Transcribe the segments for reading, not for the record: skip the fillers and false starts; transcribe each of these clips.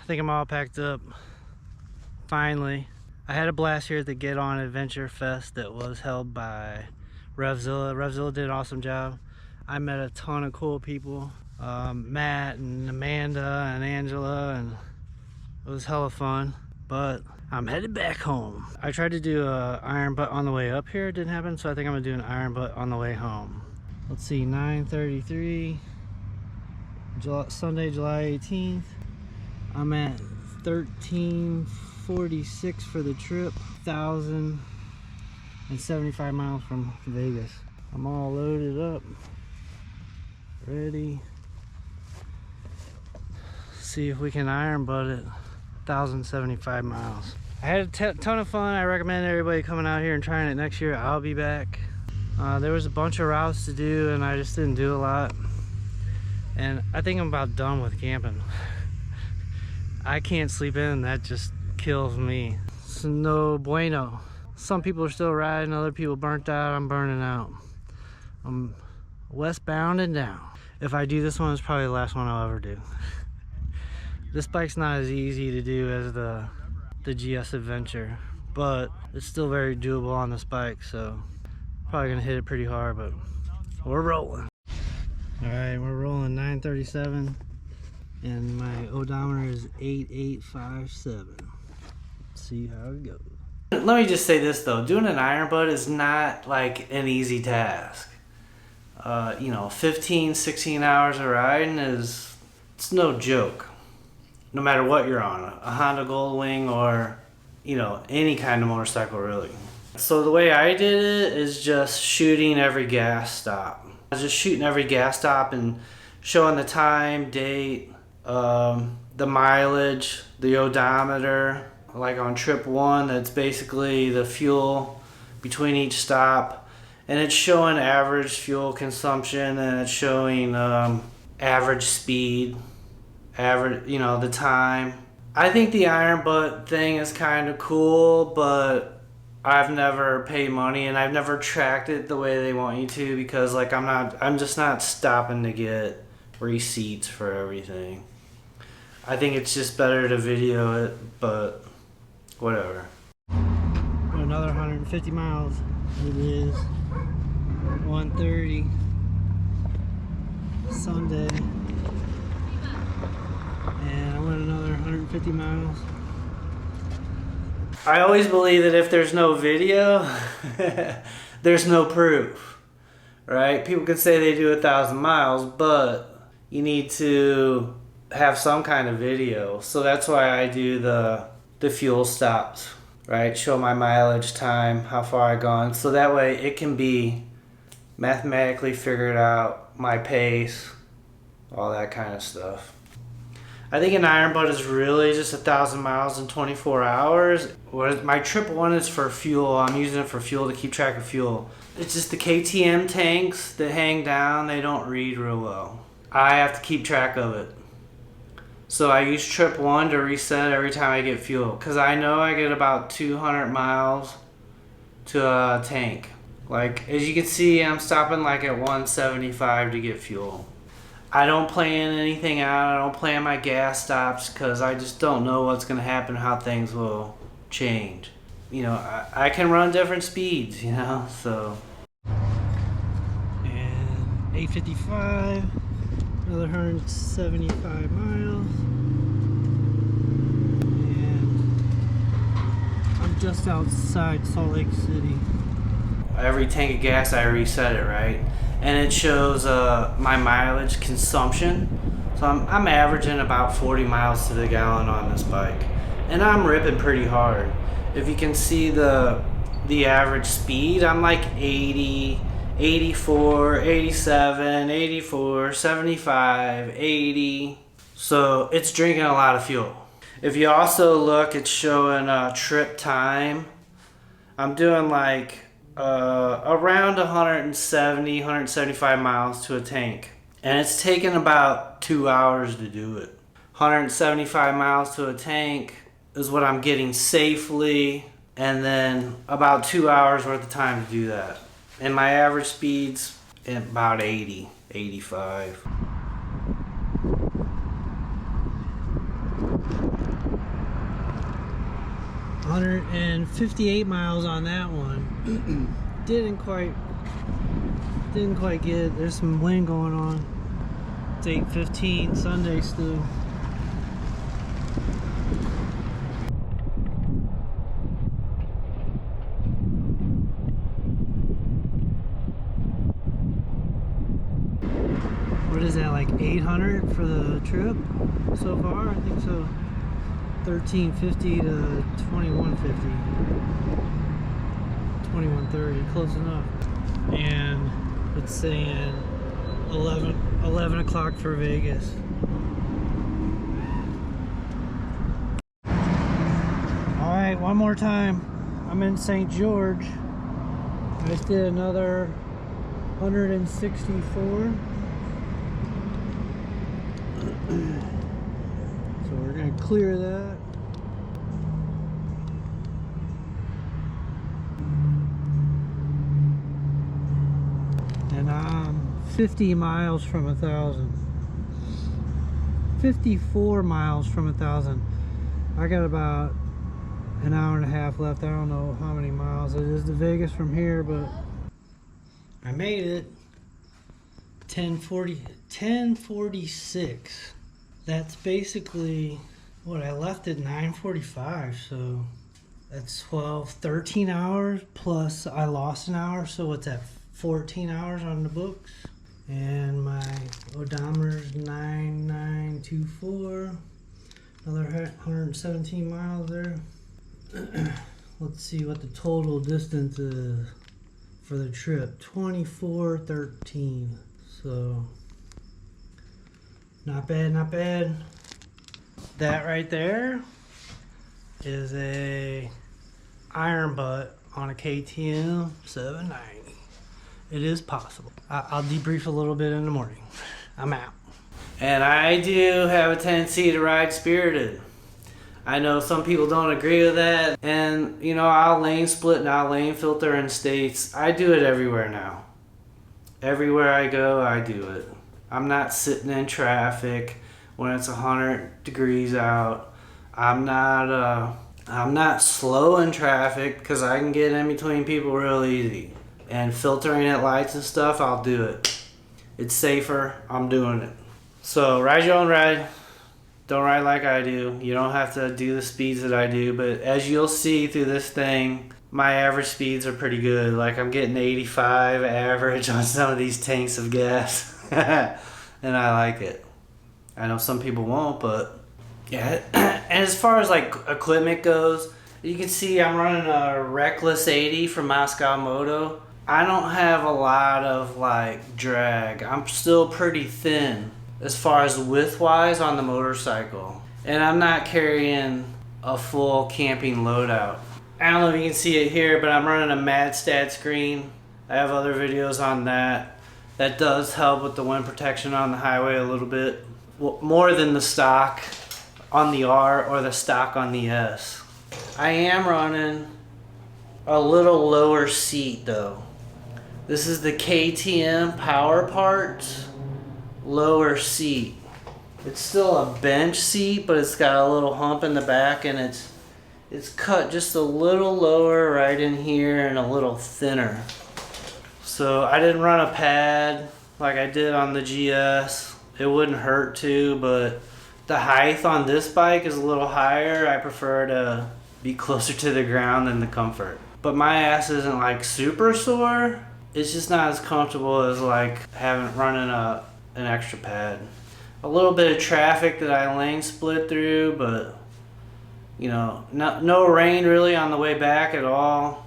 I think I'm all packed up. Finally. I had a blast here at the Get On Adventure Fest that was held by Revzilla. Revzilla did an awesome job. I met a ton of cool people. Matt and Amanda and Angela, and it was hella fun. But I'm headed back home. I tried to do a iron butt on the way up here. It didn't happen, so I think I'm gonna do an iron butt on the way home. Let's see, 9:33, Sunday, July 18th. I'm at 1346 for the trip, 1,075 miles from Vegas. I'm all loaded up, ready. See if we can iron butt it. 1,075 miles. I had a ton of fun. I recommend everybody coming out here and trying it next year. I'll be back. There was a bunch of routes to do and I just didn't do a lot. And I think I'm about done with camping. I can't sleep in, that just kills me. It's no bueno. Some people are still riding, other people burnt out, I'm burning out. I'm westbound and down. If I do this one, it's probably the last one I'll ever do. This bike's not as easy to do as the GS Adventure, but it's still very doable on this bike, so probably gonna hit it pretty hard, but we're rolling. All right, we're rolling 937. And my odometer is 8857. Let's see how it goes. Let me just say this though, doing an iron butt is not like an easy task. 15, 16 hours of riding it's no joke. No matter what you're on, a Honda Goldwing or, any kind of motorcycle really. So the way I did it is just shooting every gas stop. I was just shooting every gas stop and showing the time, date, the mileage, the odometer. Like on trip 1, that's basically the fuel between each stop, and it's showing average fuel consumption, and it's showing average speed, the time. I think the iron butt thing is kind of cool, but I've never paid money and I've never tracked it the way they want you to, because I'm just not stopping to get receipts for everything. I think it's just better to video it, but whatever. Another 150 miles. It is 1:30 Sunday, and I went another 150 miles. I always believe that if there's no video, there's no proof, right? People can say they do 1,000 miles, but you need to have some kind of video. So that's why I do the fuel stops, right? Show my mileage, time, how far I've gone, so that way it can be mathematically figured out, my pace, all that kind of stuff. I think an iron butt is really just 1,000 miles in 24 hours. My trip 1 is for fuel. I'm using it for fuel, to keep track of fuel. It's just the KTM tanks that hang down, they don't read real well. I have to keep track of it. So I use trip 1 to reset every time I get fuel, because I know I get about 200 miles to a tank. Like, as you can see, I'm stopping like at 175 to get fuel. I don't plan anything out. I don't plan my gas stops, because I just don't know what's going to happen, how things will change. I can run different speeds, so. And 855. Another 175 miles, and I'm just outside Salt Lake City. Every tank of gas I reset it, right? And it shows my mileage consumption. So I'm averaging about 40 miles to the gallon on this bike, and I'm ripping pretty hard. If you can see the average speed, I'm like 80, 84, 87, 84, 75, 80. So it's drinking a lot of fuel. If you also look, it's showing trip time. I'm doing like around 170, 175 miles to a tank. And it's taken about 2 hours to do it. 175 miles to a tank is what I'm getting safely. And then about 2 hours worth of time to do that. And my average speed's about 80, 85. 158 miles on that one. Didn't quite get it. There's some wind going on. It's 8:15 Sunday still. What is that, like 800 for the trip so far? I think so. 1350 to 2150. 2130, close enough. And it's saying 11 o'clock for Vegas. Alright, one more time. I'm in St. George. I just did another 164. So we're going to clear that. And I'm 50 miles from 1,000. 54 miles from 1,000. I got about an hour and a half left. I don't know how many miles it is to Vegas from here, but I made it. 1046. That's basically what I left at 9:45, so that's 13 hours plus I lost an hour, so what's that, 14 hours on the books? And my odometer's 9924, another 117 miles there. Let's see what the total distance is for the trip. 2413. So not bad, not bad. That right there is a iron butt on a KTM 790. It is possible. I'll debrief a little bit in the morning. I'm out. And I do have a tendency to ride spirited. I know some people don't agree with that. And, you know, I'll lane split and I'll lane filter in states. I do it everywhere now. Everywhere I go, I do it. I'm not sitting in traffic when it's 100 degrees out. I'm not slow in traffic because I can get in between people real easy. And filtering at lights and stuff, I'll do it. It's safer. I'm doing it. So ride your own ride. Don't ride like I do. You don't have to do the speeds that I do. But as you'll see through this thing, my average speeds are pretty good. Like I'm getting 85 average on some of these tanks of gas. And I like it. I know some people won't, but yeah. And as far as like equipment goes, you can see I'm running a Reckless 80 from Moscow Moto. I don't have a lot of like drag. I'm still pretty thin as far as width wise on the motorcycle. And I'm not carrying a full camping loadout. I don't know if you can see it here, but I'm running a Mad Stat screen. I have other videos on that. That does help with the wind protection on the highway a little bit. Well, more than the stock on the R or the stock on the S. I am running a little lower seat though. This is the KTM Power Parts lower seat. It's still a bench seat, but it's got a little hump in the back, and it's cut just a little lower right in here and a little thinner. So I didn't run a pad like I did on the GS. It wouldn't hurt to, but the height on this bike is a little higher. I prefer to be closer to the ground than the comfort. But my ass isn't like super sore. It's just not as comfortable as like running an extra pad. A little bit of traffic that I lane split through, but you know, no rain really on the way back at all.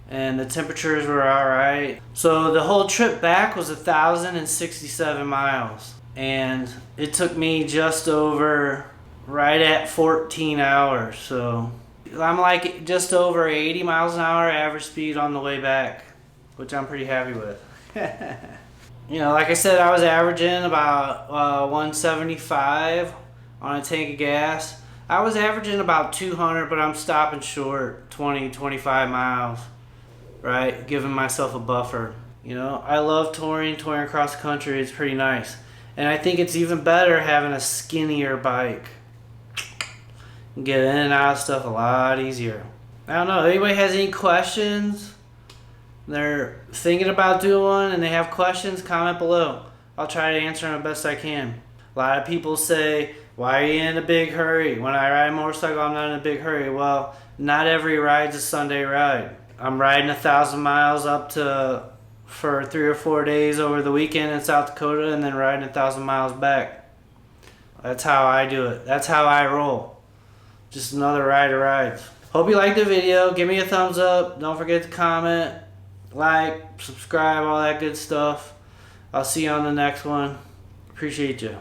And the temperatures were alright. So the whole trip back was 1,067 miles. And it took me just over, right at 14 hours. So I'm like just over 80 miles an hour average speed on the way back, which I'm pretty happy with. You know, like I said, I was averaging about 175 on a tank of gas. I was averaging about 200, but I'm stopping short 20, 25 miles, right? Giving myself a buffer. You know, I love touring across the country. It's pretty nice. And I think it's even better having a skinnier bike. Get in and out of stuff a lot easier. I don't know. If anybody has any questions, they're thinking about doing one and they have questions, comment below. I'll try to answer them the best I can. A lot of people say, why are you in a big hurry? When I ride a motorcycle, I'm not in a big hurry. Well, not every ride's a Sunday ride. I'm riding 1,000 miles for 3 or 4 days over the weekend in South Dakota and then riding 1,000 miles back. That's how I do it. That's how I roll. Just another rider rides. Hope you liked the video. Give me a thumbs up. Don't forget to comment, like, subscribe, all that good stuff. I'll see you on the next one. Appreciate you.